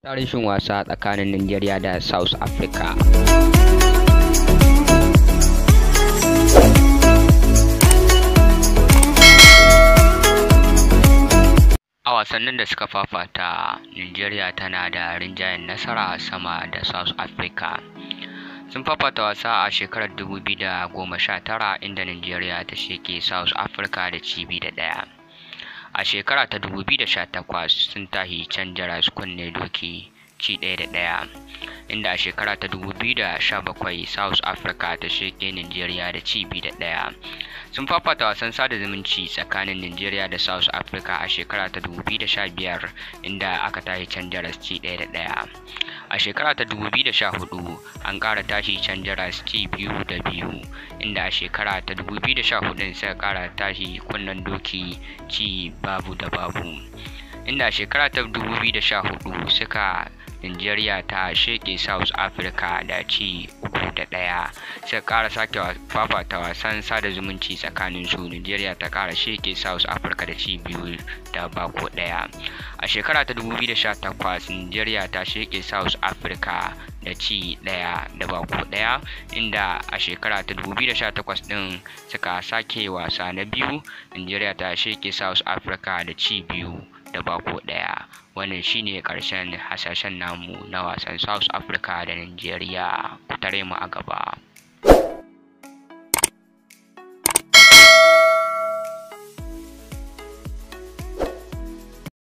Tarihin wasa tsakanin Nigeria da South Africa. A wasannin da suka fafata, Nigeria tana da rinjayen nasara sama da South Africa. Sun fafata wasa a shekarar 2019 inda Nigeria ta sheke South Africa da ci 1. A shekara ta 2018 sun tahi can jaras kunne doki ci 1-1, inda a shekara ta 2017 South Africa ta sheke Nigeria da ci 2-1. Sun fafata wasan sada zumunci tsakanin Nigeria da South Africa a shekara ta 2015 inda aka tahi can jaras ci 1-1. A shekara ta 2014 an ƙara tashi can jaras ci 2-2, inda a shekara ta 2014 suka ƙara tashi kunnen doki ci 0-0, inda a shekara ta 2014 suka Nigeria ta sheke South Africa da ci 3-1. Suka ƙara sake fafata wasan sada zumunci tsakanin su, Nigeria ta ƙara sheke South Africa da ci 2-1. A shekara ta 2018 Nigeria ta sheke South Africa da ci 1-1, inda a shekara ta 2018 din suka sake wasa na biyu, Nigeria ta sheke South Africa da ci 2-1. Wannan shine ƙarshen hasashen namu na wasan South Africa da Nigeria. Ku tare mu a gaba.